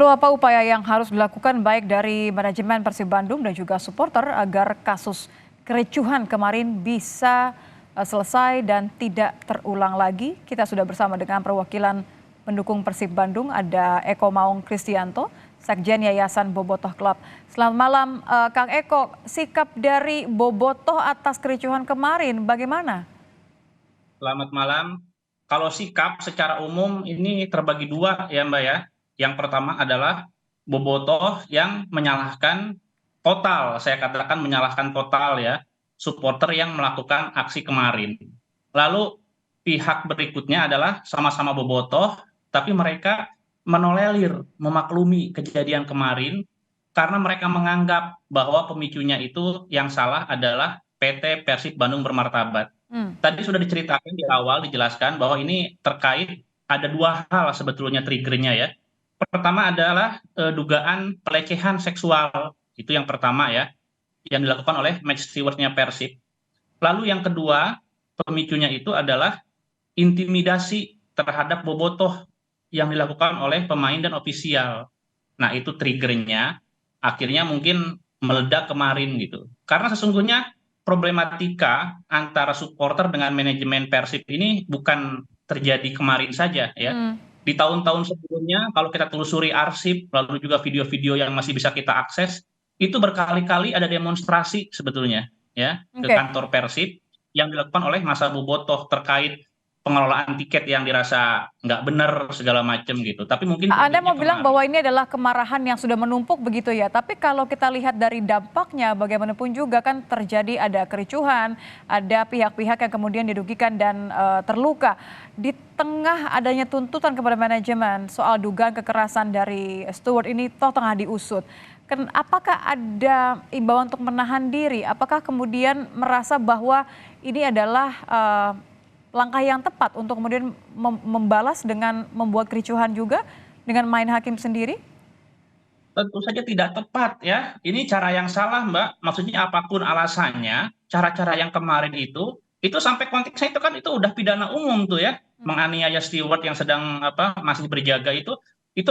Lalu apa upaya yang harus dilakukan baik dari manajemen Persib Bandung dan juga supporter agar kasus kericuhan kemarin bisa selesai dan tidak terulang lagi? Kita sudah bersama dengan perwakilan pendukung Persib Bandung, ada Eko Maung Kristianto, Sekjen Yayasan Bobotoh Club. Selamat malam, Kang Eko. Sikap dari Bobotoh atas kericuhan kemarin bagaimana? Selamat malam. Kalau sikap secara umum ini terbagi dua ya Mbak ya. Yang pertama adalah bobotoh yang menyalahkan total, saya katakan menyalahkan total ya, supporter yang melakukan aksi kemarin. Lalu pihak berikutnya adalah sama-sama bobotoh, tapi mereka menolerir, memaklumi kejadian kemarin karena mereka menganggap bahwa pemicunya itu yang salah adalah PT Persib Bandung Bermartabat. Hmm. Tadi sudah diceritakan di awal, dijelaskan bahwa ini terkait ada dua hal sebetulnya triggernya ya. Pertama adalah dugaan pelecehan seksual, itu yang pertama ya, yang dilakukan oleh match stewardnya Persib. Lalu yang kedua, pemicunya itu adalah intimidasi terhadap bobotoh yang dilakukan oleh pemain dan ofisial. Nah, itu triggernya akhirnya mungkin meledak kemarin gitu. Karena sesungguhnya problematika antara supporter dengan manajemen Persib ini bukan terjadi kemarin saja ya. Hmm. Di tahun-tahun sebelumnya kalau kita telusuri arsip lalu juga video-video yang masih bisa kita akses itu berkali-kali ada demonstrasi sebetulnya ya ke Oke. kantor Persib yang dilakukan oleh masa bobotoh terkait pengelolaan tiket yang dirasa nggak benar segala macam gitu. Tapi mungkin Anda triggernya mau bilang kemarin. bahwa ini adalah kemarahan yang sudah menumpuk begitu ya. Tapi kalau kita lihat dari dampaknya bagaimanapun juga kan terjadi ada kericuhan, ada pihak-pihak yang kemudian dirugikan dan terluka. Di tengah adanya tuntutan kepada manajemen soal dugaan kekerasan dari steward ini toh tengah diusut. Apakah ada imbauan untuk menahan diri? Apakah kemudian merasa bahwa ini adalah langkah yang tepat untuk kemudian membalas dengan membuat kericuhan juga dengan main hakim sendiri? Tentu saja tidak tepat ya. Ini cara yang salah, Mbak. Maksudnya apapun alasannya, cara-cara yang kemarin itu sampai konteksnya itu kan itu udah pidana umum tuh ya. Menganiaya steward yang sedang masih berjaga itu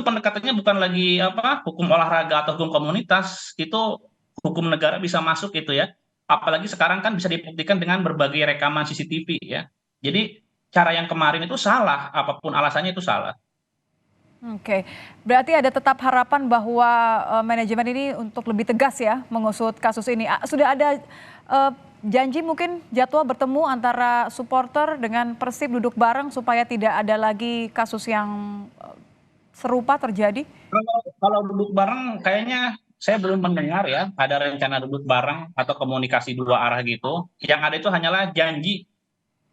pendekatannya bukan lagi hukum olahraga atau hukum komunitas, itu hukum negara bisa masuk itu ya. Apalagi sekarang kan bisa dibuktikan dengan berbagai rekaman CCTV ya. Jadi cara yang kemarin itu salah, apapun alasannya itu salah. Oke, berarti ada tetap harapan bahwa manajemen ini untuk lebih tegas ya mengusut kasus ini. Sudah ada janji mungkin jadwal bertemu antara supporter dengan Persib duduk bareng supaya tidak ada lagi kasus yang serupa terjadi? Kalau duduk bareng kayaknya saya belum mendengar ya ada rencana duduk bareng atau komunikasi dua arah gitu. Yang ada itu hanyalah janji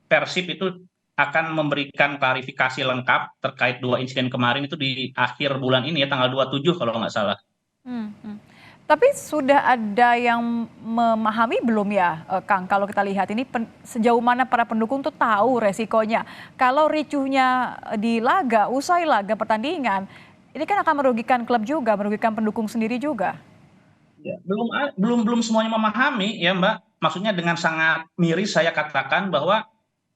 Persib itu akan memberikan klarifikasi lengkap terkait dua insiden kemarin itu di akhir bulan ini ya tanggal 27 kalau nggak salah. Hmm, hmm. Tapi sudah ada yang memahami belum ya, Kang? Kalau kita lihat ini sejauh mana para pendukung tuh tahu resikonya. Kalau ricuhnya di laga, usai laga pertandingan, ini kan akan merugikan klub juga, merugikan pendukung sendiri juga. Ya, belum semuanya memahami ya Mbak. Maksudnya dengan sangat miris saya katakan bahwa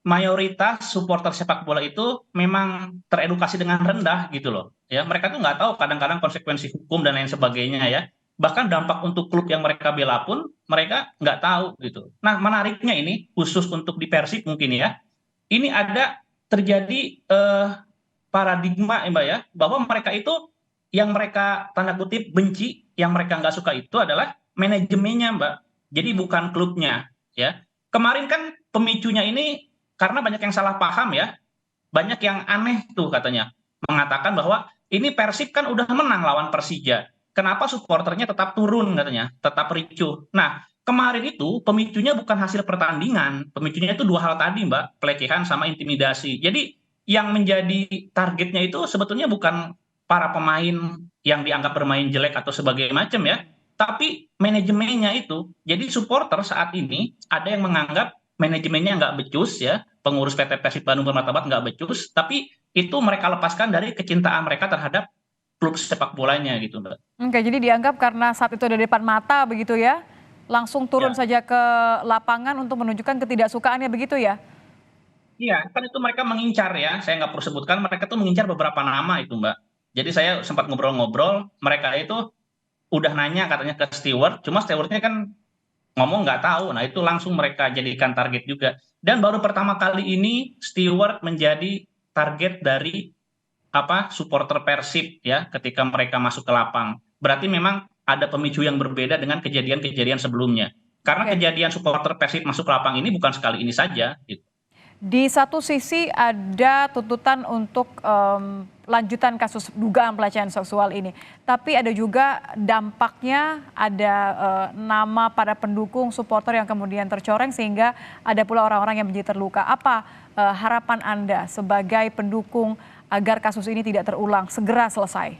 mayoritas supporter sepak bola itu memang teredukasi dengan rendah gitu loh. Ya, mereka tuh nggak tahu kadang-kadang konsekuensi hukum dan lain sebagainya ya. Bahkan dampak untuk klub yang mereka bela pun mereka nggak tahu gitu. Nah, menariknya ini khusus untuk di Persib mungkin ya. Ini ada terjadi paradigma ya Mbak ya, bahwa mereka itu yang mereka tanda kutip benci, yang mereka nggak suka itu adalah manajemennya Mbak. Jadi bukan klubnya ya. Kemarin kan pemicunya ini karena banyak yang salah paham ya, banyak yang aneh tuh katanya mengatakan bahwa ini Persib kan udah menang lawan Persija. Kenapa supporternya tetap turun katanya, tetap ricuh. Nah, kemarin itu pemicunya bukan hasil pertandingan, pemicunya itu dua hal tadi Mbak, pelecehan sama intimidasi. Jadi yang menjadi targetnya itu sebetulnya bukan para pemain yang dianggap bermain jelek atau sebagai macam ya, tapi manajemennya itu. Jadi supporter saat ini ada yang menganggap manajemennya nggak becus ya, pengurus PT Persib Bandung Bermartabat nggak becus, tapi itu mereka lepaskan dari kecintaan mereka terhadap klub sepak bolanya gitu, Mbak. Oke, jadi dianggap karena saat itu ada di depan mata begitu ya, langsung turun Ya, saja ke lapangan untuk menunjukkan ketidaksukaannya begitu ya? iya, kan itu mereka mengincar ya, saya nggak perlu sebutkan, mereka tuh mengincar beberapa nama itu, Mbak. Jadi saya sempat ngobrol-ngobrol, mereka itu udah nanya katanya ke steward, cuma stewardnya kan ngomong nggak tahu. Nah itu langsung mereka jadikan target juga. Dan baru pertama kali ini steward menjadi target dari supporter Persib ya ketika mereka masuk ke lapang. Berarti memang ada pemicu yang berbeda dengan kejadian-kejadian sebelumnya. Karena Oke. kejadian supporter Persib masuk ke lapang ini bukan sekali ini saja gitu. Di satu sisi ada tuntutan untuk lanjutan kasus dugaan pelecehan seksual ini, tapi ada juga dampaknya, ada nama para pendukung supporter yang kemudian tercoreng sehingga ada pula orang-orang yang menjadi terluka. Apa harapan Anda sebagai pendukung agar kasus ini tidak terulang, segera selesai?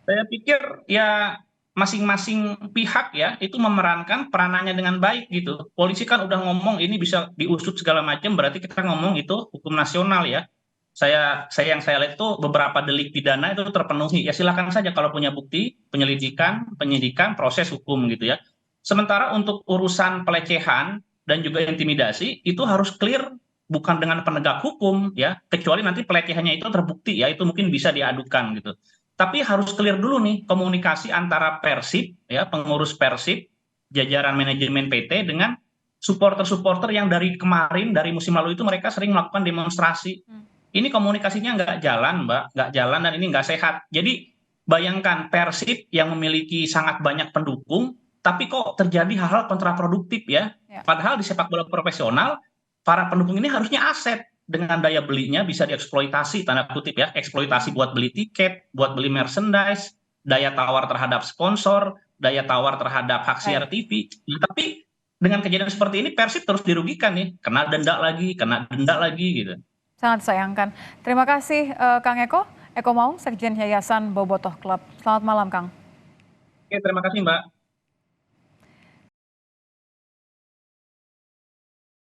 Saya pikir ya masing-masing pihak ya itu memerankan peranannya dengan baik gitu. Polisi kan udah ngomong ini bisa diusut segala macam, berarti kita ngomong itu hukum nasional ya. Saya lihat itu beberapa delik pidana itu terpenuhi. Ya silakan saja kalau punya bukti, penyelidikan, penyidikan, proses hukum gitu ya. Sementara untuk urusan pelecehan dan juga intimidasi itu harus clear bukan dengan penegak hukum ya, kecuali nanti pelecehannya itu terbukti ya, itu mungkin bisa diadukan gitu. Tapi harus clear dulu nih komunikasi antara Persib ya, pengurus Persib, jajaran manajemen PT dengan supporter-supporter yang dari kemarin dari musim lalu itu mereka sering melakukan demonstrasi. Ini komunikasinya nggak jalan, Mbak, nggak jalan dan ini nggak sehat. Jadi bayangkan Persib yang memiliki sangat banyak pendukung, tapi kok terjadi hal-hal kontraproduktif ya. Ya. Padahal di sepak bola profesional, para pendukung ini harusnya aset dengan daya belinya bisa dieksploitasi, tanda kutip ya, eksploitasi buat beli tiket, buat beli merchandise, daya tawar terhadap sponsor, daya tawar terhadap hak siar Baik. TV. Nah, tapi dengan kejadian seperti ini Persib terus dirugikan nih, kena denda lagi gitu. Sangat sayangkan. Terima kasih Kang Eko, Eko Maung, Sekjen Yayasan Bobotoh Club. Selamat malam Kang. Oke, terima kasih Mbak.